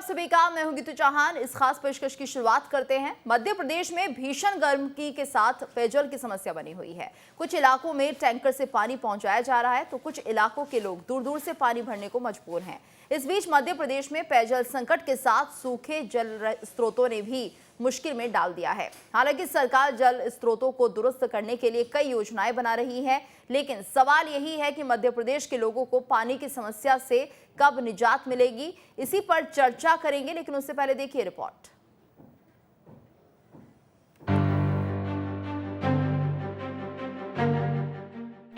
सभी का, मैं हूं गीतू चौहान। इस खास पेशकश की शुरुआत करते हैं। मध्य प्रदेश में भीषण गर्मी के साथ पेयजल की समस्या बनी हुई है। कुछ इलाकों में टैंकर से पानी पहुंचाया जा रहा है तो कुछ इलाकों के लोग दूर दूर से पानी भरने को मजबूर हैं। इस बीच मध्य प्रदेश में पेयजल संकट के साथ सूखे जल स्रोतों ने भी मुश्किल में डाल दिया है। हालांकि सरकार जल स्रोतों को दुरुस्त करने के लिए कई योजनाएं बना रही है, लेकिन सवाल यही है कि मध्य प्रदेश के लोगों को पानी की समस्या से कब निजात मिलेगी। इसी पर चर्चा करेंगे, लेकिन उससे पहले देखिए रिपोर्ट।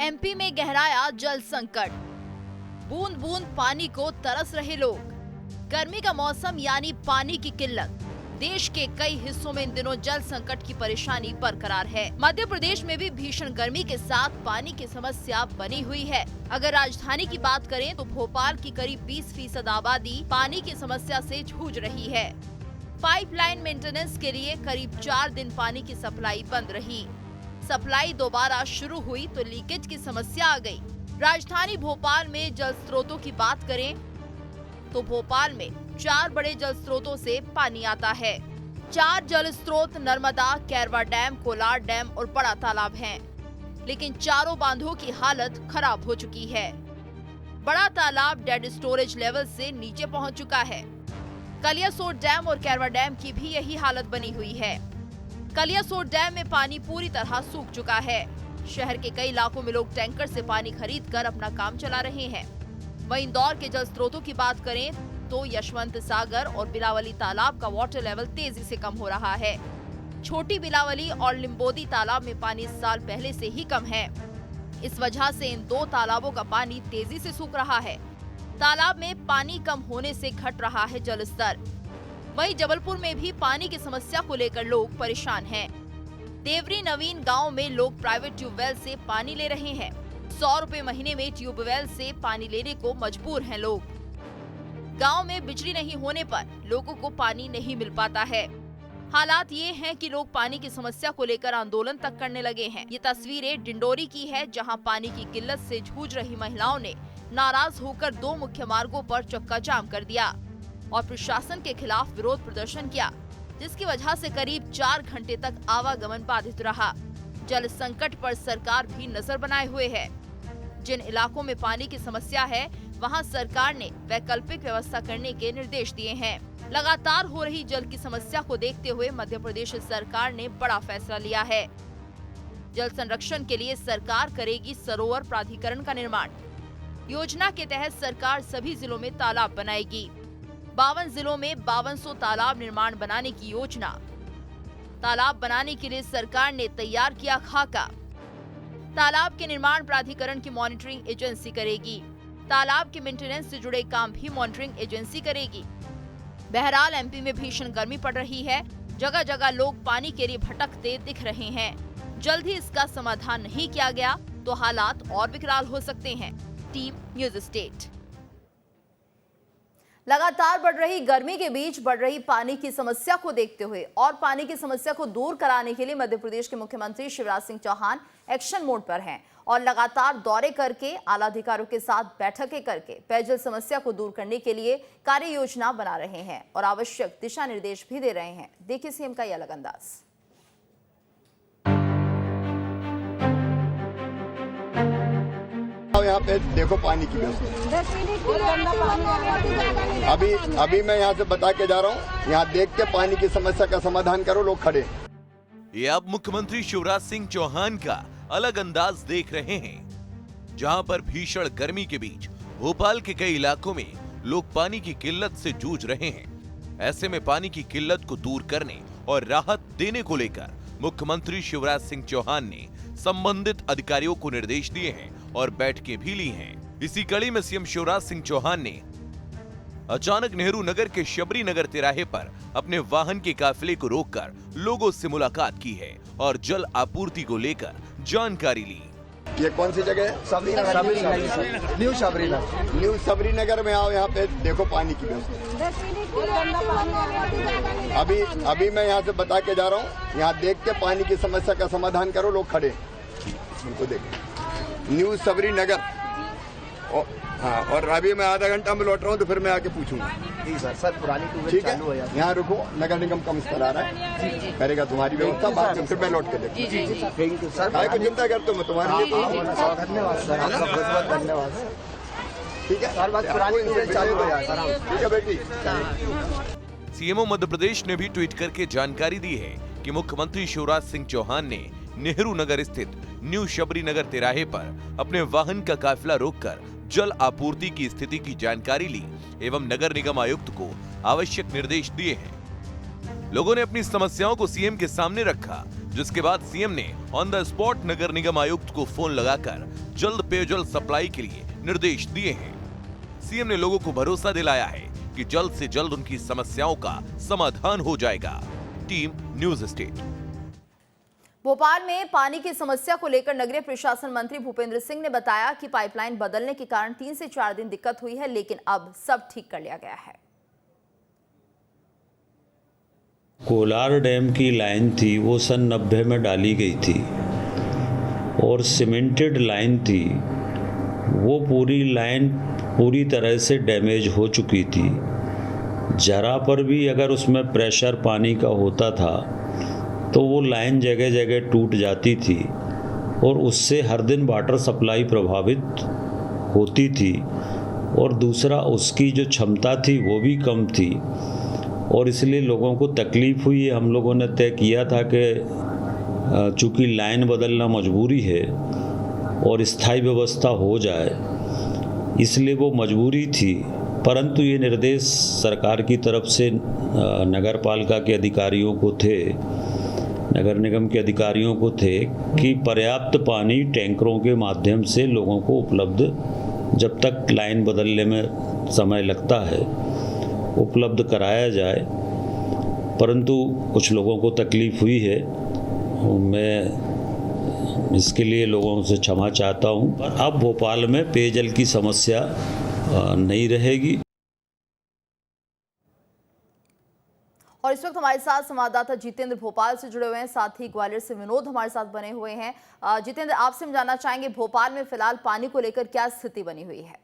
एमपी में गहराया जल संकट, बूंद बूंद पानी को तरस रहे लोग। गर्मी का मौसम यानी पानी की किल्लत। देश के कई हिस्सों में इन दिनों जल संकट की परेशानी बरकरार है। मध्य प्रदेश में भी भीषण गर्मी के साथ पानी की समस्या बनी हुई है। अगर राजधानी की बात करें तो भोपाल की करीब 20% आबादी पानी की समस्या से जूझ रही है। पाइपलाइन मेंटेनेंस के लिए करीब 4 दिन पानी की सप्लाई बंद रही। सप्लाई दोबारा शुरू हुई तो लीकेज की समस्या आ गई। राजधानी भोपाल में जल स्रोतों की बात करें तो भोपाल में 4 बड़े जल स्रोतों से पानी आता है। 4 जल स्रोत नर्मदा, कैरवा डैम, कोलार डैम और बड़ा तालाब हैं। लेकिन चारों बांधों की हालत खराब हो चुकी है। बड़ा तालाब डेड स्टोरेज लेवल से नीचे पहुंच चुका है। कलियासोत डैम और कैरवा डैम की भी यही हालत बनी हुई है। कलियासोत डैम में पानी पूरी तरह सूख चुका है। शहर के कई इलाकों में लोग टैंकर से पानी खरीद कर अपना काम चला रहे हैं। वहीं इंदौर के जल स्रोतों की बात करें तो यशवंत सागर और बिलावली तालाब का वाटर लेवल तेजी से कम हो रहा है। छोटी बिलावली और लिम्बोदी तालाब में पानी इस साल पहले से ही कम है। इस वजह से इन 2 तालाबों का पानी तेजी से सूख रहा है। तालाब में पानी कम होने से घट रहा है जल स्तर। वहीं जबलपुर में भी पानी की समस्या को लेकर लोग परेशान हैं। देवरी नवीन गांव में लोग प्राइवेट ट्यूबवेल से पानी ले रहे हैं। 100 रुपए महीने में ट्यूबवेल से पानी लेने को मजबूर हैं लोग। गांव में बिजली नहीं होने पर लोगों को पानी नहीं मिल पाता है। हालात ये हैं कि लोग पानी की समस्या को लेकर आंदोलन तक करने लगे हैं। ये तस्वीरें डिंडोरी की है, जहां पानी की किल्लत से जूझ रही महिलाओं ने नाराज होकर 2 मुख्य मार्गों पर चक्का जाम कर दिया और प्रशासन के खिलाफ विरोध प्रदर्शन किया, जिसकी वजह से करीब 4 घंटे तक आवागमन बाधित रहा। जल संकट पर सरकार भी नजर बनाए हुए है। जिन इलाकों में पानी की समस्या है वहां सरकार ने वैकल्पिक व्यवस्था करने के निर्देश दिए हैं। लगातार हो रही जल की समस्या को देखते हुए मध्य प्रदेश सरकार ने बड़ा फैसला लिया है। जल संरक्षण के लिए सरकार करेगी सरोवर प्राधिकरण का निर्माण। योजना के तहत सरकार सभी जिलों में तालाब बनाएगी। 52 जिलों में 5200 तालाब निर्माण बनाने की योजना। तालाब बनाने के लिए सरकार ने तैयार किया खाका। तालाब के निर्माण प्राधिकरण की मॉनिटरिंग एजेंसी करेगी। तालाब के मेंटेनेंस से जुड़े काम भी मॉनिटरिंग एजेंसी करेगी। बहरहाल एमपी में भीषण गर्मी पड़ रही है। जगह जगह लोग पानी के लिए भटकते दिख रहे हैं। जल्द ही इसका समाधान नहीं किया गया तो हालात और विकराल हो सकते हैं। Team news state. लगातार बढ़ रही गर्मी के बीच बढ़ रही पानी की समस्या को देखते हुए और पानी की समस्या को दूर कराने के लिए मध्य प्रदेश के मुख्यमंत्री शिवराज सिंह चौहान एक्शन मोड पर हैं और लगातार दौरे करके आला अधिकारियों के साथ बैठकें करके पेयजल समस्या को दूर करने के लिए कार्य योजना बना रहे हैं और आवश्यक दिशा निर्देश भी दे रहे हैं। देखिए सीएम का यह अलग अंदाज। यहाँ पे देखो पानी की व्यवस्था। अभी मैं यहाँ से बता के जा रहा हूँ, यहाँ देख के पानी की समस्या का समाधान करो। लोग खड़े। ये आप मुख्यमंत्री शिवराज सिंह चौहान का अलग अंदाज देख रहे हैं, जहां पर भीषण गर्मी के बीच भोपाल के कई इलाकों में लोग पानी की किल्लत से जूझ रहे हैं। ऐसे में पानी की किल्लत को दूर करने और राहत देने को लेकर मुख्यमंत्री शिवराज सिंह चौहान ने संबंधित अधिकारियों को निर्देश दिए हैं और बैठकें भी ली हैं। इसी कड़ी में सीएम शिवराज सिंह चौहान ने अचानक नेहरू नगर के शबरी नगर तिराहे पर अपने वाहन के काफिले को रोककर लोगों से मुलाकात की है और जल आपूर्ति को लेकर जानकारी ली। ये कौन सी जगह है? सबरी नगर। न्यू सबरी नगर में आओ। यहाँ पे देखो पानी की व्यवस्था। अभी मैं यहाँ से बता के जा रहा हूँ, यहाँ देख के पानी की समस्या का समाधान करो। लोग खड़े। उनको देखो। न्यू सबरी नगर हाँ, और अभी मैं आधा घंटा में लौट रहा हूँ तो फिर मैं आके पूछूंगा। जी सर पुरानी ट्यूबवेल ठीक है, चालू है यहाँ रुको, नगर निगम का मिस्टर आ रहा है, करेगा तुम्हारी व्यवस्था, बाद में फिर मैं लौट के देखूँ। Thank you sir. काय को चिंता करते हो, मैं तुम्हारे लिए धन्यवाद सर, आपका बहुत बहुत धन्यवाद। ठीक है सर बस पुरानी ट्यूबवेल चालू हो जाए सर। ठीक है बेटी। सीएमओ मध्य प्रदेश ने भी ट्वीट करके जानकारी दी है कि मुख्यमंत्री शिवराज सिंह चौहान ने नेहरू नगर स्थित न्यू शबरी नगर तिराहे पर अपने वाहन का काफिला रोककर जल आपूर्ति की स्थिति की जानकारी ली एवं नगर निगम आयुक्त को आवश्यक निर्देश दिए हैं। लोगों ने अपनी समस्याओं को सीएम के सामने रखा, जिसके बाद सीएम ने ऑन द स्पॉट नगर निगम आयुक्त को फोन लगाकर जल्द पेयजल सप्लाई के लिए निर्देश दिए हैं। सीएम ने लोगों को भरोसा दिलाया है कि जल्द से जल्द उनकी समस्याओं का समाधान हो जाएगा। Team news state. भोपाल में पानी की समस्या को लेकर नगरीय प्रशासन मंत्री भूपेंद्र सिंह ने बताया कि पाइपलाइन बदलने के कारण 3 से 4 दिन दिक्कत हुई है, लेकिन अब सब ठीक कर लिया गया है। कोलार डैम की लाइन थी, वो सन 90 में डाली गई थी और सीमेंटेड लाइन थी। वो पूरी लाइन पूरी तरह से डैमेज हो चुकी थी। जरा पर भी अगर उसमें प्रेशर पानी का होता था तो वो लाइन जगह जगह टूट जाती थी और उससे हर दिन वाटर सप्लाई प्रभावित होती थी। और दूसरा, उसकी जो क्षमता थी वो भी कम थी और इसलिए लोगों को तकलीफ़ हुई। हम लोगों ने तय किया था कि चूँकि लाइन बदलना मजबूरी है और स्थायी व्यवस्था हो जाए, इसलिए वो मजबूरी थी। परंतु ये निर्देश सरकार की तरफ से नगर पालिका के अधिकारियों को थे, नगर निगम के अधिकारियों को थे कि पर्याप्त पानी टैंकरों के माध्यम से लोगों को उपलब्ध, जब तक लाइन बदलने में समय लगता है, उपलब्ध कराया जाए। परंतु कुछ लोगों को तकलीफ़ हुई है, मैं इसके लिए लोगों से क्षमा चाहता हूँ। अब भोपाल में पेयजल की समस्या नहीं रहेगी। और इस वक्त हमारे साथ संवाददाता जितेंद्र भोपाल से जुड़े हुए हैं, साथ ही ग्वालियर से विनोद हमारे साथ बने हुए हैं। जितेंद्र, आपसे हम जानना चाहेंगे भोपाल में फिलहाल पानी को लेकर क्या स्थिति बनी हुई है?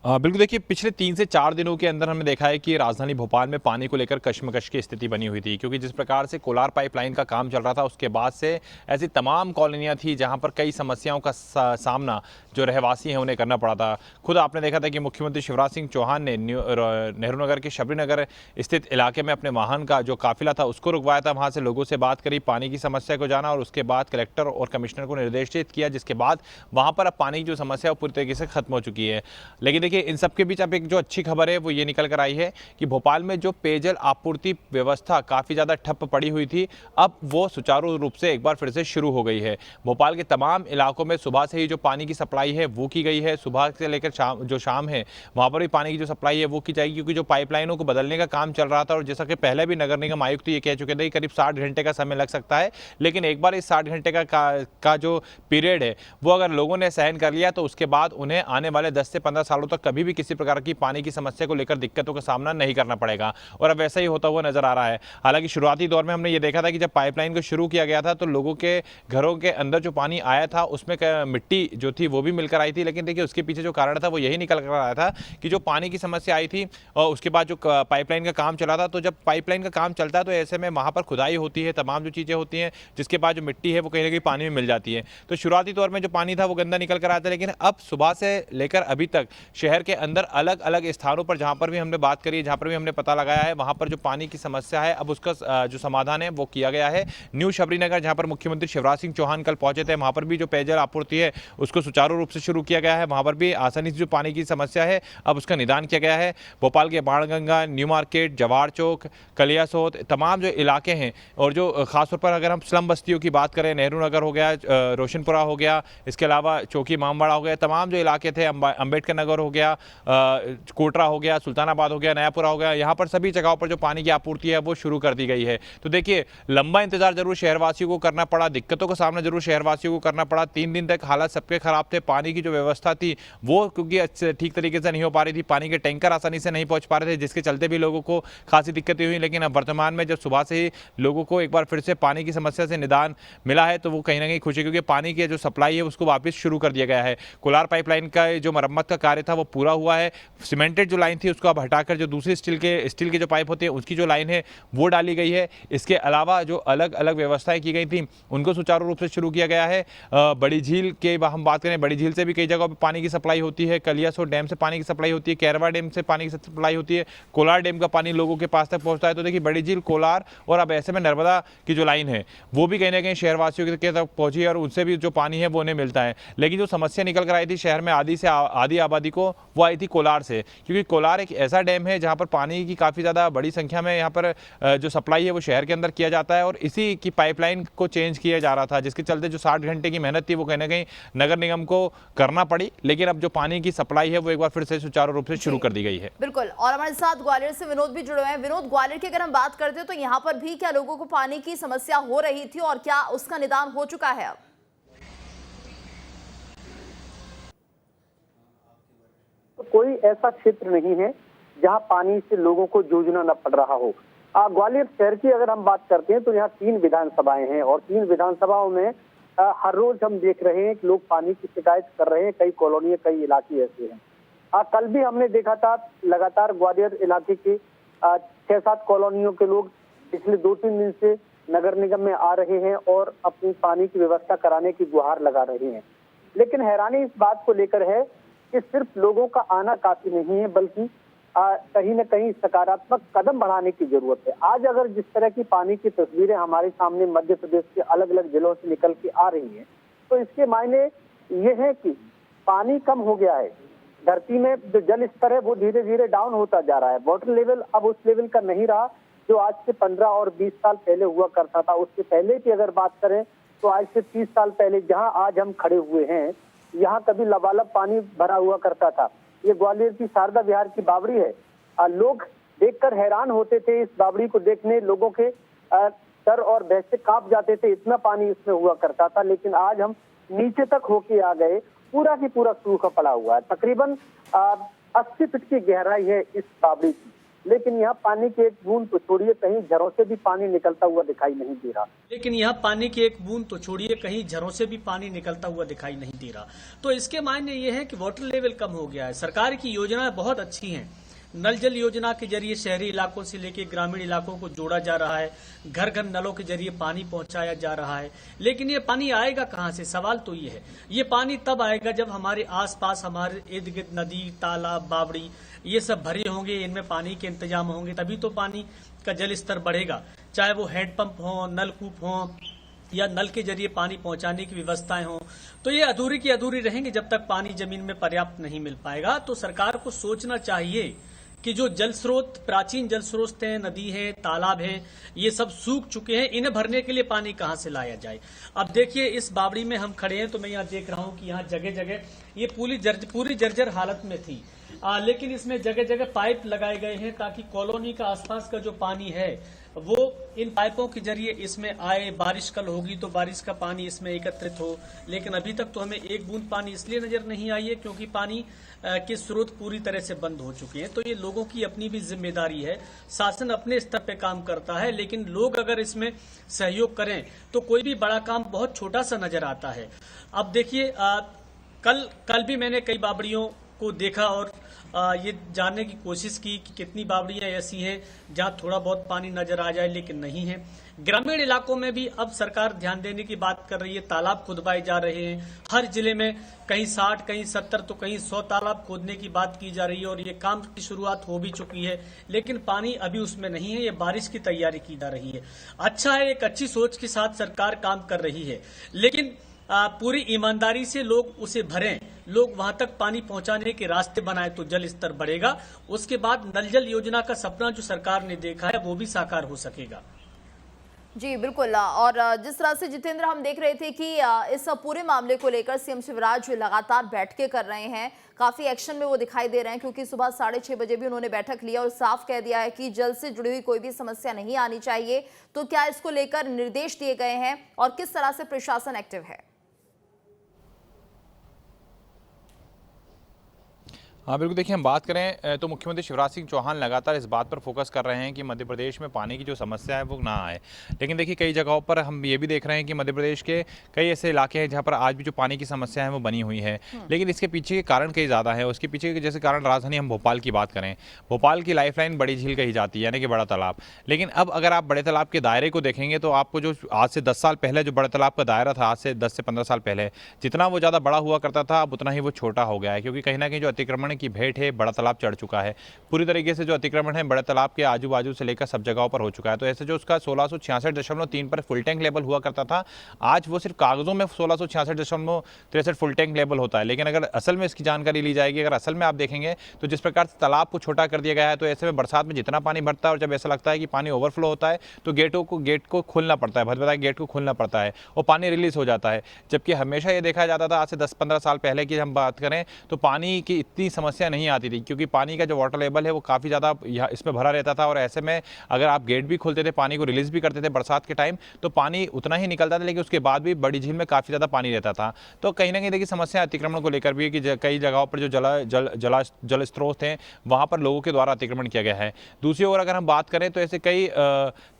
बिल्कुल, देखिए पिछले 3 से 4 दिनों के अंदर हमने देखा है कि राजधानी भोपाल में पानी को लेकर कशमकश की स्थिति बनी हुई थी, क्योंकि जिस प्रकार से कोलार पाइपलाइन का काम चल रहा था उसके बाद से ऐसी तमाम कॉलोनियां थी जहां पर कई समस्याओं का सामना जो रहवासी हैं उन्हें करना पड़ा था। खुद आपने देखा था कि मुख्यमंत्री शिवराज सिंह चौहान ने नेहरू नगर के शबरी नगर स्थित इलाके में अपने वाहन का जो काफिला था उसको रुकवाया था, वहाँ से लोगों से बात करी, पानी की समस्या को जाना और उसके बाद कलेक्टर और कमिश्नर को निर्देशित किया, जिसके बाद वहाँ पर अब पानी की जो समस्या है वो पूरी तरीके से खत्म हो चुकी है। लेकिन देखिए इन सब के बीच अब एक जो अच्छी खबर है वो ये निकल कर आई है कि भोपाल में जो पेयजल आपूर्ति व्यवस्था काफ़ी ज़्यादा ठप पड़ी हुई थी, अब वो सुचारू रूप से एक बार फिर से शुरू हो गई है। भोपाल के तमाम इलाकों में सुबह से ही जो पानी की सप्लाई है वो की गई है। सुबह से लेकर शाम है वहाँ पर भी पानी की जो सप्लाई है वो की जाएगी, क्योंकि जो पाइपलाइनों को बदलने का काम चल रहा था और जैसा कि पहले भी नगर निगम आयुक्त ये कह चुके थे करीब 60 घंटे का समय लग सकता है, लेकिन एक बार इस 60 घंटे का जो पीरियड है वो अगर लोगों ने सहन कर लिया तो उसके बाद उन्हें आने वाले 10 से 15 सालों तक कभी भी किसी प्रकार की पानी की समस्या को लेकर दिक्कतों का सामना नहीं करना पड़ेगा। और अब वैसा ही होता हुआ नजर आ रहा है। हालांकि शुरुआती दौर में हमने ये देखा था कि जब पाइपलाइन को शुरू किया गया था तो लोगों के घरों के अंदर जो पानी आया था उसमें मिट्टी जो थी वो भी मिलकर आई थी, लेकिन देखिए उसके पीछे जो कारण था वो यही निकल कर आया था कि जो पानी की समस्या आई थी और उसके बाद जो पाइपलाइन का काम चला था, तो जब पाइपलाइन का काम चलता है तो ऐसे में वहाँ पर खुदाई होती है, तमाम जो चीज़ें होती हैं, जिसके बाद जो मिट्टी है वो कहीं ना कहीं पानी में मिल जाती है। तो शुरुआती दौर में जो पानी था वो गंदा निकल कर आया था, लेकिन अब सुबह से लेकर अभी तक शहर के अंदर अलग अलग स्थानों पर जहाँ पर भी हमने बात करी, जहाँ पर भी हमने पता लगाया है, वहाँ पर जो पानी की समस्या है अब उसका जो समाधान है वो किया गया है। न्यू शबरी नगर जहाँ पर मुख्यमंत्री शिवराज सिंह चौहान कल पहुंचे थे, वहाँ पर भी जो पेयजल आपूर्ति है उसको सुचारू रूप से शुरू किया गया है। वहाँ पर भी आसानी से जो पानी की समस्या है अब उसका निदान किया गया है। भोपाल के बाणगंगा, न्यू मार्केट, जवाहर चौक, कलियासोत, तमाम जो इलाके हैं और जो खासतौर पर अगर हम स्लम बस्तियों की बात करें, नेहरू नगर हो गया, रोशनपुरा हो गया, इसके अलावा चौकी इमामबाड़ा हो गया, तमाम जो इलाके थे, अम्बेडकर नगर हो गया, कोटरा हो गया, सुल्तानाबाद हो गया, नयापुरा हो गया, यहाँ पर सभी जगहों पर जो पानी की आपूर्ति है वो शुरू कर दी गई है। तो देखिए, लंबा इंतजार जरूर शहरवासियों को करना पड़ा, दिक्कतों का सामना जरूर शहरवासियों को करना पड़ा। 3 दिन तक हालात सबके खराब थे। पानी की जो व्यवस्था थी वो क्योंकि ठीक तरीके से नहीं हो पा रही थी, पानी के टैंकर आसानी से नहीं पहुंच पा रहे थे, जिसके चलते भी लोगों को खासी दिक्कतें हुई। लेकिन अब वर्तमान में जब सुबह से ही लोगों को एक बार फिर से पानी की समस्या से निदान मिला है तो वो कहीं ना कहीं खुशी, क्योंकि पानी की जो सप्लाई है उसको वापस शुरू कर दिया गया है। कोलार पाइपलाइन का जो मरम्मत का कार्य था वो पूरा हुआ है। सीमेंटेड जो लाइन थी उसको अब हटाकर जो दूसरी स्टील के जो पाइप होते हैं उसकी जो लाइन है वो डाली गई है। इसके अलावा जो अलग अलग व्यवस्थाएं की गई थी उनको सुचारू रूप से शुरू किया गया है। बड़ी झील के हम बात करें, बड़ी झील से भी कई जगहों पर पानी की सप्लाई होती है, कलियासोत डैम से पानी की सप्लाई होती है, कैरवा डैम से पानी की सप्लाई होती है, कोलार डैम का पानी लोगों के पास तक पहुंचता है। तो देखिए, बड़ी झील, कोलार और अब ऐसे में नर्मदा की जो लाइन है वो भी कहीं ना कहीं शहरवासियों के तक पहुंची है और उनसे भी जो पानी है वो उन्हें मिलता है। लेकिन जो समस्या निकल कर आई थी शहर में आधी आबादी को, वो आई थी कोलार से, क्योंकि कोलार एक ऐसा डैम है जहां पर पानी की काफ़ी ज़्यादा बड़ी संख्या में यहाँ पर जो सप्लाई है वो शहर के अंदर किया जाता है और इसी की पाइपलाइन को चेंज किया जा रहा था, जिसके चलते जो 60 घंटे की मेहनत थी वो कहीं ना कहीं नगर निगम को करना पड़ी। लेकिन अब जो पानी की सप्लाई है वो एक बार फिर से सुचारू रूप से शुरू कर दी गई है। बिल्कुल। और हमारे साथ ग्वालियर से विनोद भी जुड़े हुए हैं। विनोद, ग्वालियर की अगर हम बात करते हैं तो यहाँ पर भी क्या लोगों को पानी की समस्या हो रही थी और क्या उसका निदान हो चुका है अब? तो कोई ऐसा क्षेत्र नहीं है जहां पानी से लोगों को जूझना न पड़ रहा हो। ग्वालियर शहर की अगर हम बात करते हैं तो यहाँ 3 विधानसभाएं हैं और 3 विधानसभाओं में हर रोज हम देख रहे हैं कि लोग पानी की शिकायत कर रहे हैं। कई कॉलोनी, कई इलाके ऐसे हैं। कल भी हमने देखा था लगातार ग्वालियर इलाके के 6-7 कॉलोनियों के लोग पिछले 2-3 दिन से नगर निगम में आ रहे हैं और अपनी पानी की व्यवस्था कराने की गुहार लगा रहे हैं। लेकिन हैरानी इस बात को लेकर है कि सिर्फ लोगों का आना काफी नहीं है, बल्कि कहीं न कहीं सकारात्मक कदम बढ़ाने की जरूरत है। आज अगर जिस तरह की पानी की तस्वीरें हमारे सामने मध्य प्रदेश के अलग अलग जिलों से निकल के आ रही हैं, तो इसके मायने ये है कि पानी कम हो गया है। धरती में जो जल स्तर है वो धीरे धीरे डाउन होता जा रहा है। वाटर लेवल अब उस लेवल का नहीं रहा जो आज से 15 और 20 साल पहले हुआ करता था। उससे पहले की अगर बात करें तो आज से 30 साल पहले जहां आज हम खड़े हुए हैं, यहाँ कभी लबालब पानी भरा हुआ करता था। ये ग्वालियर की शारदा विहार की बावड़ी है। लोग देखकर हैरान होते थे। इस बावड़ी को देखने लोगों के सर और भैंसे कांप जाते थे, इतना पानी इसमें हुआ करता था। लेकिन आज हम नीचे तक होके आ गए, पूरा की पूरा सूखा पड़ा हुआ है। तकरीबन 80 फीट की गहराई है इस बावड़ी की, लेकिन यहाँ पानी की एक बूंद तो छोड़िए, कहीं झरों से भी पानी निकलता हुआ दिखाई नहीं दे रहा। लेकिन यहाँ पानी की एक बूंद तो छोड़िए, कहीं झरों से भी पानी निकलता हुआ दिखाई नहीं दे रहा। तो इसके मायने ये है कि वाटर लेवल कम हो गया है। सरकार की योजनाएं बहुत अच्छी हैं। नल जल योजना के जरिए शहरी इलाकों से लेकर ग्रामीण इलाकों को जोड़ा जा रहा है। घर घर नलों के जरिए पानी पहुंचाया जा रहा है। लेकिन ये पानी आएगा कहां से? सवाल तो ये है। ये पानी तब आएगा जब हमारे आसपास, हमारे इर्द गिर्द नदी, तालाब, बावड़ी ये सब भरे होंगे, इनमें पानी के इंतजाम होंगे, तभी तो पानी का जल स्तर बढ़ेगा। चाहे वो हैंडपंप हो, नलकूप हो या नल के जरिए पानी पहुंचाने की व्यवस्थाएं हो, तो ये अधूरी की अधूरी रहेंगी जब तक पानी जमीन में पर्याप्त नहीं मिल पाएगा। तो सरकार को सोचना चाहिए कि जो जल स्रोत, प्राचीन जल स्रोत हैं, नदी है, तालाब है, ये सब सूख चुके हैं, इन्हें भरने के लिए पानी कहां से लाया जाए। अब देखिए, इस बावड़ी में हम खड़े हैं तो मैं यहाँ देख रहा हूं कि यहाँ जगह जगह ये पूरी जर्जर हालत में थी। लेकिन इसमें जगह जगह पाइप लगाए गए हैं ताकि कॉलोनी का आसपास का जो पानी है वो इन पाइपों के जरिए इसमें आए। बारिश कल होगी तो बारिश का पानी इसमें एकत्रित हो। लेकिन अभी तक तो हमें एक बूंद पानी इसलिए नजर नहीं आई है क्योंकि पानी के स्रोत पूरी तरह से बंद हो चुके हैं। तो ये लोगों की अपनी भी जिम्मेदारी है। शासन अपने स्तर पे काम करता है, लेकिन लोग अगर इसमें सहयोग करें तो कोई भी बड़ा काम बहुत छोटा सा नजर आता है। अब देखिए, कल भी मैंने कई बावड़ियों को देखा और ये जानने की कोशिश की कि कितनी बावड़ियां ऐसी हैं जहां थोड़ा बहुत पानी नजर आ जाए, लेकिन नहीं है। ग्रामीण इलाकों में भी अब सरकार ध्यान देने की बात कर रही है। तालाब खुदवाए जा रहे हैं। हर जिले में कहीं 60, कहीं 70 तो कहीं 100 तालाब खोदने की बात की जा रही है और ये काम की शुरुआत हो भी चुकी है, लेकिन पानी अभी उसमें नहीं है। ये बारिश की तैयारी की जा रही है। अच्छा है, एक अच्छी सोच के साथ सरकार काम कर रही है, लेकिन पूरी ईमानदारी से लोग उसे भरें, लोग वहां तक पानी पहुंचाने के रास्ते बनाए तो जल स्तर बढ़ेगा। उसके बाद नल जल योजना का सपना जो सरकार ने देखा है वो भी साकार हो सकेगा। जी बिल्कुल। और जिस तरह से जितेंद्र हम देख रहे थे कि इस पूरे मामले को लेकर सीएम शिवराज लगातार बैठकें कर रहे हैं, काफी एक्शन में वो दिखाई दे रहे हैं, क्योंकि सुबह 6:30 बजे भी उन्होंने बैठक लिया और साफ कह दिया है कि जल से जुड़ी हुई कोई भी समस्या नहीं आनी चाहिए। तो क्या इसको लेकर निर्देश दिए गए हैं और किस तरह से प्रशासन एक्टिव है? हाँ बिल्कुल, देखिए हम बात करें तो मुख्यमंत्री शिवराज सिंह चौहान लगातार इस बात पर फोकस कर रहे हैं कि मध्य प्रदेश में पानी की जो समस्या है वो ना आए। लेकिन देखिए कई जगहों पर हम ये भी देख रहे हैं कि मध्य प्रदेश के कई ऐसे इलाके हैं जहाँ पर आज भी जो पानी की समस्या है वो बनी हुई है। लेकिन इसके पीछे के कारण कई ज़्यादा है। उसके पीछे के जैसे कारण राजधानी हम भोपाल की बात करें, भोपाल की लाइफलाइन बड़ी झील कही जाती है, यानी कि बड़ा तालाब। लेकिन अब अगर आप बड़े तालाब के दायरे को देखेंगे तो आपको जो आज से 10 साल पहले जो बड़े तालाब का दायरा था, आज से 10 से 15 साल पहले, जितना वो ज़्यादा बड़ा हुआ करता था अब उतना ही वो छोटा हो गया है। क्योंकि कहीं ना कहीं जो अतिक्रमण की भेंट है बड़ा तालाब चढ़ चुका है। पूरी तरीके से जो अतिक्रमण है बड़े तालाब के आजू बाजू से लेकर सब जगहों पर हो चुका है। तो ऐसे जो उसका 1666.3 पर फुल टैंक लेवल हुआ करता था, आज वो सिर्फ कागजों में 1666.63 फुल टैंक लेवल होता है। लेकिन अगर असल में इसकी जानकारी ली जाएगी, अगर असल में आप देखेंगे तो जिस प्रकार से तालाब को छोटा कर दिया गया है, तो ऐसे में बरसात में जितना पानी भरता है और जब ऐसा लगता है कि पानी ओवरफ्लो होता है तो गेट को खोलना पड़ता है, भदभदा गेट को खोलना पड़ता है और पानी रिलीज हो जाता है। जबकि हमेशा ये देखा जाता था आज से 10-15 साल पहले की हम बात करें तो पानी की इतनी समस्या नहीं आती थी, क्योंकि पानी का जो वाटर लेवल है वो काफ़ी ज़्यादा इसमें भरा रहता था। और ऐसे में अगर आप गेट भी खोलते थे, पानी को रिलीज़ भी करते थे बरसात के टाइम, तो पानी उतना ही निकलता था, लेकिन उसके बाद भी बड़ी झील में काफ़ी ज़्यादा पानी रहता था। तो कहीं ना कहीं देखिए समस्या अतिक्रमण को लेकर भी है कि कई जगहों पर जो जल स्रोत हैं वहाँ पर लोगों के द्वारा अतिक्रमण किया गया है। दूसरी ओर अगर हम बात करें तो ऐसे कई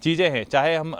चीज़ें हैं, चाहे हम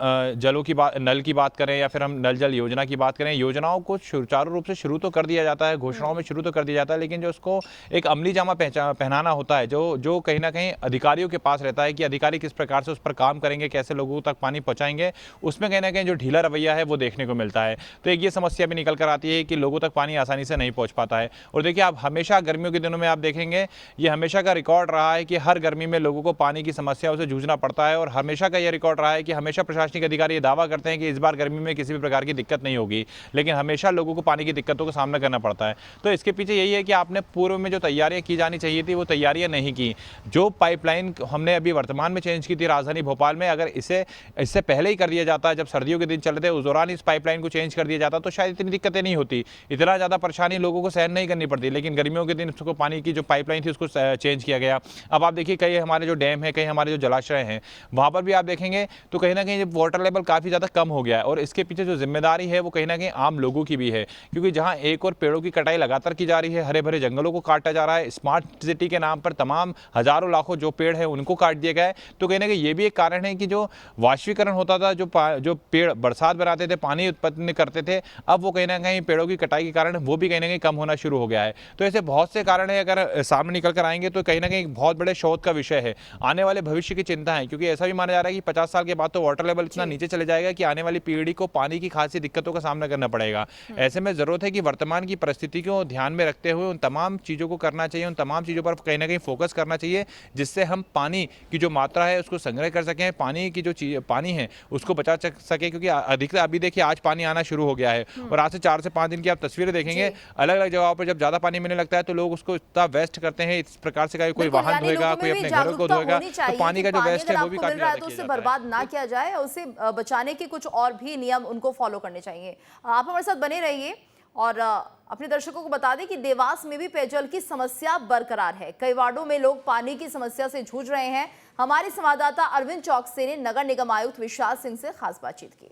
नल की बात करें या फिर हम नल जल योजना की बात करें, योजनाओं को सुचारू रूप से शुरू तो कर दिया जाता है, घोषणाओं में शुरू तो कर दिया जाता है, लेकिन जो उसको एक अमली जामा पहनाना होता है, जो कहीं ना कहीं अधिकारियों के पास रहता है कि अधिकारी किस प्रकार से उस पर काम करेंगे, कैसे लोगों तक पानी पहुंचाएंगे, उसमें कहीं ना कहीं जो ढीला रवैया है वो देखने को मिलता है। तो एक ये समस्या भी निकल कर आती है कि लोगों तक पानी आसानी से नहीं पहुंच पाता है। और देखिए आप हमेशा गर्मियों के दिनों में आप देखेंगे ये हमेशा का रिकॉर्ड रहा है कि हर गर्मी में लोगों को पानी की समस्याओं से जूझना पड़ता है। और हमेशा का यह रिकॉर्ड रहा है कि हमेशा प्रशासनिक अधिकारी ये दावा करते हैं कि इस बार गर्मी में किसी भी प्रकार की दिक्कत नहीं होगी, लेकिन हमेशा लोगों को पानी की दिक्कतों का सामना करना पड़ता है। तो इसके पीछे यही है कि आपने पूर्व में जो तैयारियां की जानी चाहिए थी वो तैयारियां नहीं की। जो पाइपलाइन हमने अभी वर्तमान में चेंज की थी राजधानी भोपाल में, अगर इससे पहले ही कर दिया जाता, जब सर्दियों के दिन चल रहे थे उस दौरान इस पाइपलाइन को चेंज कर दिया जाता तो शायद इतनी दिक्कतें नहीं होती, इतना ज़्यादा परेशानी लोगों को सहन नहीं करनी पड़ती। लेकिन गर्मियों के दिन उसको पानी की जो पाइपलाइन थी उसको चेंज किया गया। अब आप देखिए कई हमारे जो डैम है, कई हमारे जो जलाशय हैं, वहाँ पर भी आप देखेंगे तो कहीं ना कहीं वाटर लेवल काफ़ी ज़्यादा कम हो गया है। और इसके पीछे जो जिम्मेदारी है वो कहीं ना कहीं आम लोगों की भी है, क्योंकि जहाँ एक और पेड़ों की कटाई लगातार की जा रही है, हरे भरे जंगलों को काटा जा रहा है, स्मार्ट सिटी के नाम पर तमाम हजारों लाखों जो पेड़ है उनको काट दिया गया है। तो कहीं ना कहीं ये भी एक कारण है कि जो वाष्पीकरण होता था, जो पेड़ बरसात बनाते थे, पानी उत्पन्न करते थे, अब वो कहीं ना कहीं पेड़ों की कटाई के कारण वो भी कहीं ना कहीं कम होना शुरू हो गया है। तो ऐसे बहुत से कारण है, अगर सामने निकल कर आएंगे तो कहीं ना कहीं बहुत बड़े शोध का विषय है, आने वाले भविष्य की चिंता है। क्योंकि ऐसा भी माना जा रहा है कि 50 साल के बाद तो वाटर लेवल इतना नीचे चले जाएगा कि आने वाली पीढ़ी को पानी की खासी दिक्कतों का सामना करना पड़ेगा। ऐसे में जरूरत है कि वर्तमान की परिस्थिति को ध्यान में रखते हुए उन तमाम चीज़ों को करना चाहिए, उन तमाम चीज़ों पर कहीं ना कहीं फोकस करना चाहिए, जिससे हम पानी की जो मात्रा है उसको संग्रह कर सकें, पानी की जो पानी है उसको बचा सके। क्योंकि अधिकतर अभी देखिए आज पानी आना शुरू हो गया है और आज से 4 से 5 दिन की आप तस्वीरें देखेंगे, अलग अलग जगहों पर जब ज्यादा पानी मिलने लगता है तो लोग उसको इतना वेस्ट करते हैं इस प्रकार से, कोई वाहन धोएगा, कोई अपने घरों को धोएगा, तो पानी का जो वेस्ट है वो भी काफी ज्यादा तो उसे बर्बाद ना किया जाए, उसे बचाने के कुछ और भी नियम उनको फॉलो करने चाहिए। आप हमारे साथ बने रहिए और अपने दर्शकों को बता दें कि देवास में भी पेयजल की समस्या बरकरार है। कई वार्डों में लोग पानी की समस्या से जूझ रहे हैं। हमारे संवाददाता अरविंद चौकसे ने नगर निगम आयुक्त विशाल सिंह से खास बातचीत की।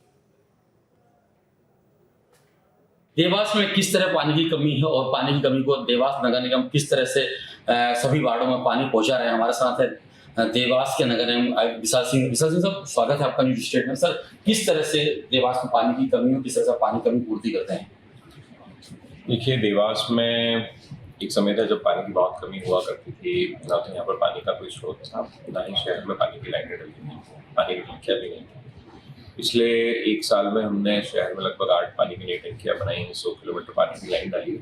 देवास में किस तरह पानी की कमी है और पानी की कमी को देवास नगर निगम किस तरह से सभी वार्डों में पानी पहुंचा रहे हैं, हमारे साथ है देवास के नगर निगम आयुक्त विशाल सिंह साहब, स्वागत है आपका न्यूज स्टेट में। सर, किस तरह से देवास में पानी की कमी हो, किस तरह से पानी कमी पूर्ति करते हैं? देखिए, देवास में एक समय था जब पानी की बहुत कमी हुआ करती थी, ना तो यहाँ पर पानी का कोई स्रोत था, ना ही शहर में पानी की लाइनें डली थी, पानी की टंकियाँ भी नहीं थी। पिछले 1 साल में हमने शहर में लगभग 8 पानी की नई टंकियाँ बनाई, 100 किलोमीटर पानी की लाइन डाली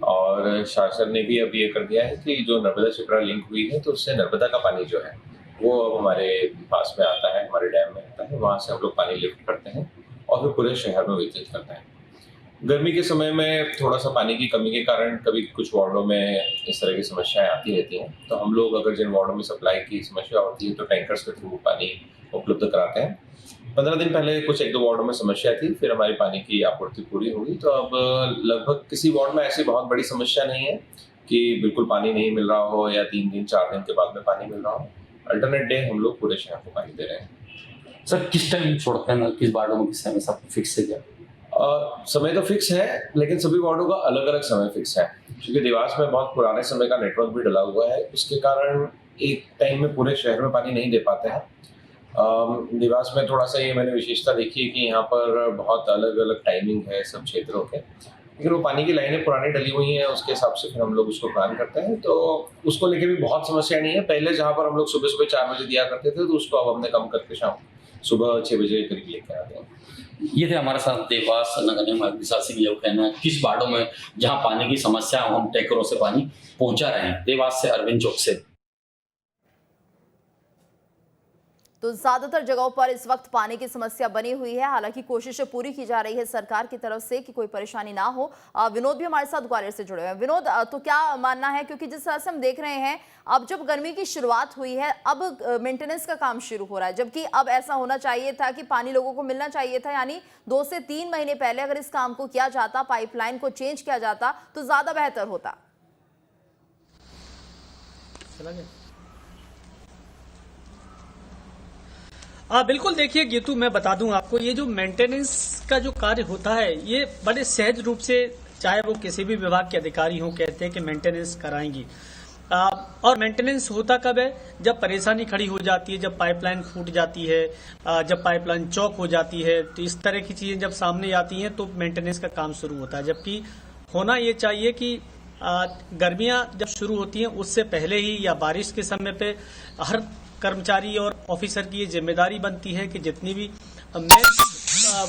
और शासन ने भी अब ये कर दिया है कि जो नर्मदा शिप्रा लिंक हुई है तो उससे नर्मदा का पानी जो है वो अब हमारे पास में आता है, हमारे डैम में आता है, वहाँ से हम लोग पानी लिफ्ट करते हैं और फिर पूरे शहर में वितरित करते हैं। गर्मी के समय में थोड़ा सा पानी की कमी के कारण कभी कुछ वार्डों में इस तरह की समस्याएं आती रहती हैं, तो हम लोग अगर जिन वार्डों में सप्लाई की समस्या होती है तो टैंकर्स के थ्रू पानी उपलब्ध कराते हैं। 15 दिन पहले कुछ 1-2 वार्डों में समस्या थी, फिर हमारी पानी की आपूर्ति पूरी होगी। तो अब लगभग किसी वार्ड में ऐसी बहुत बड़ी समस्या नहीं है कि बिल्कुल पानी नहीं मिल रहा हो या 3 दिन 4 दिन के बाद में पानी मिल रहा हो। अल्टरनेट डे हम लोग पूरे शहर को पानी दे रहे हैं। सर किस टाइम छोड़ते हैं, किस वार्डों में किस समय, सब फिक्स है क्या? समय तो फिक्स है, लेकिन सभी वार्डों का अलग अलग समय फिक्स है, क्योंकि देवास में बहुत पुराने समय का नेटवर्क भी डला हुआ है। उसके कारण एक टाइम में पूरे शहर में पानी नहीं दे पाते हैं। देवास में थोड़ा सा ये मैंने विशेषता देखी है कि यहाँ पर बहुत अलग अलग टाइमिंग है सब क्षेत्रों के, लेकिन वो पानी की लाइनें पुरानी डली हुई हैं, उसके हिसाब से फिर हम लोग उसको प्लान करते हैं। तो उसको लेके भी बहुत समस्या नहीं है। पहले जहाँ पर हम लोग सुबह सुबह 4 बजे दिया करते थे, तो उसको अब हमने कम करके शाम सुबह 6 बजे करीब लेके आते हैं। ये थे हमारे साथ देवास नगर निगम विशाल सिंह। ये कहना है किस वार्डों में जहां पानी की समस्या हम टैंकरों से पानी पहुंचा रहे हैं। देवास से अरविंद चौक से। तो ज्यादातर जगहों पर इस वक्त पानी की समस्या बनी हुई है। हालांकि कोशिशें पूरी की जा रही है सरकार की तरफ से कि कोई परेशानी ना हो। विनोद भी हमारे साथ ग्वालियर से जुड़े हुए हैं। विनोद, तो क्या मानना है, क्योंकि जिस तरह से हम देख रहे हैं अब जब गर्मी की शुरुआत हुई है, अब मेंटेनेंस का काम शुरू हो रहा है, जबकि अब ऐसा होना चाहिए था कि पानी लोगों को मिलना चाहिए था, यानी 2 से 3 महीने पहले अगर इस काम को किया जाता, पाइपलाइन को चेंज किया जाता तो ज्यादा बेहतर होता। बिल्कुल, देखिए गीतू, मैं बता दूं आपको, ये जो मेंटेनेंस का जो कार्य होता है ये बड़े सहज रूप से, चाहे वो किसी भी विभाग के अधिकारी हों, कहते हैं कि मेंटेनेंस कराएंगी। और मेंटेनेंस होता कब है? जब परेशानी खड़ी हो जाती है, जब पाइपलाइन फूट जाती है, जब पाइपलाइन चौक हो जाती है, तो इस तरह की चीजें जब सामने आती हैं तो मेंटेनेंस का काम शुरू होता है। जबकि होना ये चाहिए कि गर्मियां जब शुरू होती हैं उससे पहले ही या बारिश के समय पे हर कर्मचारी और ऑफिसर की ये जिम्मेदारी बनती है कि जितनी भी मेन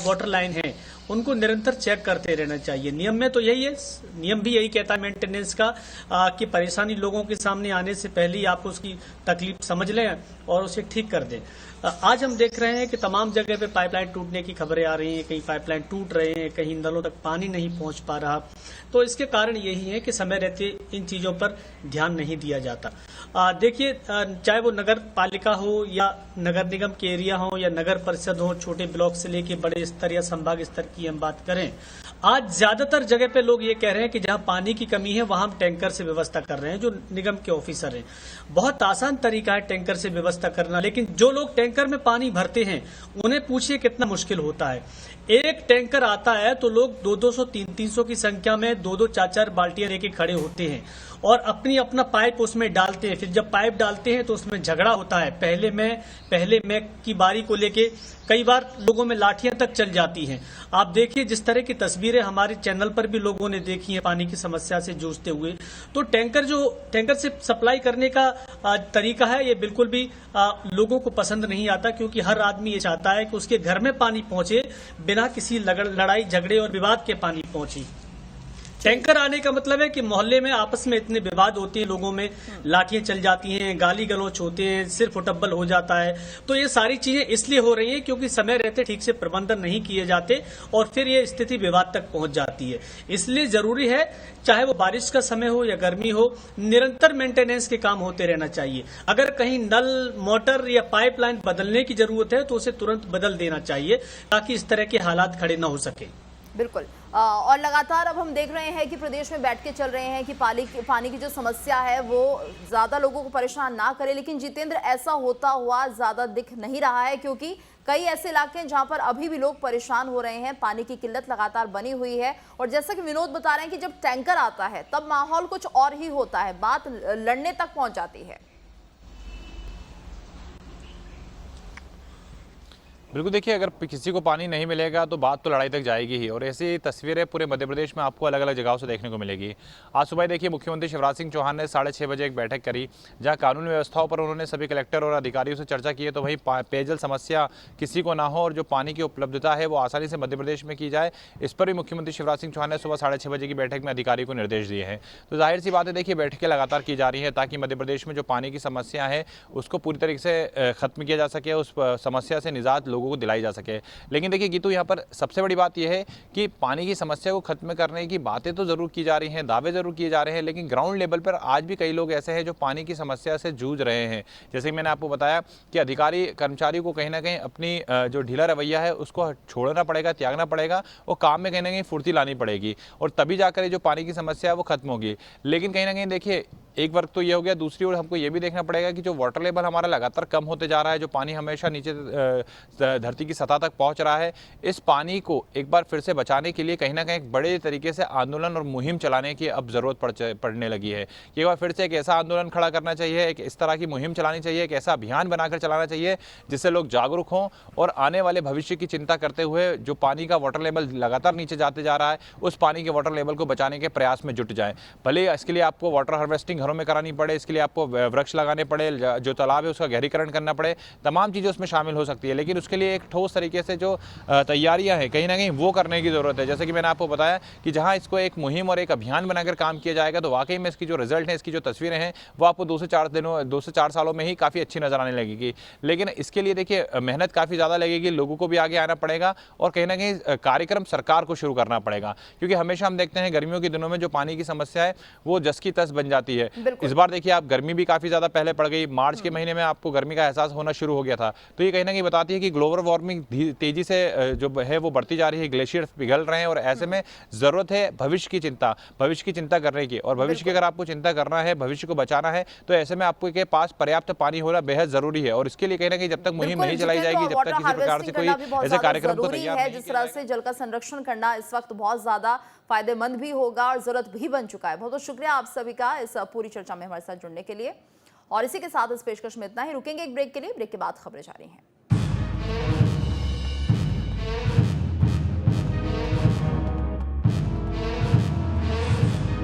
वाटर लाइन है उनको निरंतर चेक करते रहना चाहिए। नियम में तो यही है, नियम भी यही कहता है मेंटेनेंस का कि परेशानी लोगों के सामने आने से पहले ही आप उसकी तकलीफ समझ लें और उसे ठीक कर दें। आज हम देख रहे हैं कि तमाम जगह पे पाइपलाइन टूटने की खबरें आ रही हैं, कहीं पाइपलाइन टूट रहे हैं, कहीं नलों तक पानी नहीं पहुंच पा रहा। तो इसके कारण यही है कि समय रहते इन चीजों पर ध्यान नहीं दिया जाता। देखिए, चाहे वो नगर पालिका हो या नगर निगम के एरिया हो या नगर परिषद हो, छोटे ब्लॉक से लेके बड़े स्तर या संभाग स्तर की हम बात करें, आज ज्यादातर जगह पे लोग ये कह रहे हैं कि जहां पानी की कमी है वहां हम टैंकर से व्यवस्था कर रहे हैं। जो निगम के ऑफिसर हैं, बहुत आसान तरीका है टैंकर से व्यवस्था करना, लेकिन जो लोग टैंकर में पानी भरते हैं उन्हें पूछिए कितना मुश्किल होता है। एक टैंकर आता है तो लोग 200-200, 300 की संख्या में 2-2, 4-4 बाल्टियां लेके खड़े होते हैं और अपना पाइप उसमें डालते हैं। फिर जब पाइप डालते हैं तो उसमें झगड़ा होता है, पहले मैं की बारी को लेके कई बार लोगों में लाठियां तक चल जाती हैं। आप देखिए जिस तरह की तस्वीरें हमारे चैनल पर भी लोगों ने देखी हैं पानी की समस्या से जूझते हुए। तो टैंकर से सप्लाई करने का तरीका है, ये बिल्कुल भी लोगों को पसंद नहीं आता, क्योंकि हर आदमी ये चाहता है कि उसके घर में पानी पहुंचे, बिना किसी लड़ाई झगड़े और विवाद के पानी पहुंचे। टैंकर आने का मतलब है कि मोहल्ले में आपस में इतने विवाद होते हैं, लोगों में लाठियां चल जाती हैं, गाली गलौच होते हैं, सिर फुटब्बल हो जाता है। तो ये सारी चीजें इसलिए हो रही हैं क्योंकि समय रहते ठीक से प्रबंधन नहीं किए जाते और फिर ये स्थिति विवाद तक पहुंच जाती है। इसलिए जरूरी है, चाहे वो बारिश का समय हो या गर्मी हो, निरंतर मेंटेनेंस के काम होते रहना चाहिए। अगर कहीं नल, मोटर या पाइपलाइन बदलने की जरूरत है तो उसे तुरंत बदल देना चाहिए, ताकि इस तरह के हालात खड़े न हो सके। बिल्कुल। और लगातार अब हम देख रहे हैं कि प्रदेश में बैठ के चल रहे हैं कि पानी की जो समस्या है वो ज्यादा लोगों को परेशान ना करे, लेकिन जितेंद्र, ऐसा होता हुआ ज्यादा दिख नहीं रहा है, क्योंकि कई ऐसे इलाके हैं जहां पर अभी भी लोग परेशान हो रहे हैं। पानी की किल्लत लगातार बनी हुई है और जैसा कि विनोद बता रहे हैं कि जब टैंकर आता है तब माहौल कुछ और ही होता है, बात लड़ने तक पहुंच जाती है। बिल्कुल, देखिए अगर किसी को पानी नहीं मिलेगा तो बात तो लड़ाई तक जाएगी ही, और ऐसी तस्वीरें पूरे मध्य प्रदेश में आपको अलग अलग जगहों से देखने को मिलेगी। आज सुबह देखिए मुख्यमंत्री शिवराज सिंह चौहान ने 6:30 बजे एक बैठक करी, जहां कानून व्यवस्थाओं पर उन्होंने सभी कलेक्टर और अधिकारियों से चर्चा की है। तो वहीं पेयजल समस्या किसी को ना हो और जो पानी की उपलब्धता है वो आसानी से मध्य प्रदेश में की जाए, इस पर भी मुख्यमंत्री शिवराज सिंह चौहान ने सुबह 6:30 बजे की बैठक में अधिकारी को निर्देश दिए हैं। तो जाहिर सी बात है, देखिए बैठकें लगातार की जा रही है ताकि मध्य प्रदेश में जो पानी की समस्या है उसको पूरी तरीके से खत्म किया जा सके, उस समस्या से निजात लोगों लोगों को दिलाई जा सके। लेकिन देखिए गीतू, यहाँ पर सबसे बड़ी बात यह है कि पानी की समस्या को खत्म करने की बातें तो ज़रूर की जा रही हैं, दावे ज़रूर किए जा रहे हैं, लेकिन ग्राउंड लेवल पर आज भी कई लोग ऐसे हैं जो पानी की समस्या से जूझ रहे हैं। जैसे कि मैंने आपको बताया कि अधिकारी कर्मचारी को कहीं ना कहीं अपनी जो ढीला रवैया है उसको छोड़ना पड़ेगा, त्यागना पड़ेगा और काम में कहीं ना कहीं फुर्ती लानी पड़ेगी और तभी जाकर जो पानी की समस्या है वो खत्म होगी। लेकिन कहीं ना कहीं देखिए, एक वर्ग तो ये हो गया, दूसरी ओर हमको ये भी देखना पड़ेगा कि जो वाटर लेवल हमारा लगातार कम होते जा रहा है, जो पानी हमेशा नीचे धरती की सतह तक पहुंच रहा है, इस पानी को एक बार फिर से बचाने के लिए कहीं ना कहीं एक बड़े तरीके से आंदोलन और मुहिम चलाने की अब ज़रूरत पड़ने लगी है। एक बार फिर से एक ऐसा आंदोलन खड़ा करना चाहिए, एक इस तरह की मुहिम चलानी चाहिए, एक ऐसा अभियान बनाकर चलाना चाहिए जिससे लोग जागरूक हों और आने वाले भविष्य की चिंता करते हुए जो पानी का वाटर लेवल लगातार नीचे जाते जा रहा है, उस पानी के वाटर लेवल को बचाने के प्रयास में जुट जाएं। भले इसके लिए आपको वाटर हार्वेस्टिंग घरों में करानी पड़े, इसके लिए आपको वृक्ष लगाने पड़े, जो तालाब है उसका गहरीकरण करना पड़े, तमाम चीज़ें उसमें शामिल हो सकती है, लेकिन उसके लिए एक ठोस तरीके से जो तैयारियां हैं कहीं ना कहीं वो करने की ज़रूरत है। जैसे कि मैंने आपको बताया कि जहां इसको एक मुहिम और एक अभियान बनाकर काम किया जाएगा तो वाकई में इसकी जो रिजल्ट है, इसकी जो तस्वीरें हैं वो आपको 2 से 4 सालों में ही काफ़ी अच्छी नज़र आने लगेगी। लेकिन इसके लिए देखिए मेहनत काफ़ी ज़्यादा लगेगी, लोगों को भी आगे आना पड़ेगा और कहीं ना कहीं कार्यक्रम सरकार को शुरू करना पड़ेगा, क्योंकि हमेशा हम देखते हैं गर्मियों के दिनों में जो पानी की समस्या है वो जस की तस बन जाती है। इस बार देखिए आप, गर्मी भी काफ़ी ज़्यादा पहले पड़ गई, मार्च के महीने में आपको गर्मी का एहसास होना शुरू हो गया था, तो ये कहीं ना कहीं बताती है कि ग्लोबल वार्मिंग तेज़ी से जो है वो बढ़ती जा रही है, ग्लेशियर पिघल रहे हैं और ऐसे में ज़रूरत है भविष्य की चिंता करने की। और भविष्य की अगर आपको चिंता करना है, भविष्य को बचाना है, तो ऐसे में आपको के पास पर्याप्त पानी होना बेहद ज़रूरी है। और इसके लिए कहीं ना कहीं जब तक मुहिम नहीं चलाई जाएगी, जब तक किसी प्रकार से कोई ऐसे कार्यक्रम को तैयार नहीं, जिस तरह से जल का संरक्षण करना इस वक्त बहुत ज्यादा फायदेमंद भी होगा और जरूरत भी बन चुका है। बहुत बहुत शुक्रिया आप सभी का इस पूरी चर्चा में हमारे साथ जुड़ने के लिए। और इसी के साथ इस पेशकश में इतना ही, रुकेंगे एक ब्रेक के लिए, ब्रेक के बाद खबरें जारी हैं।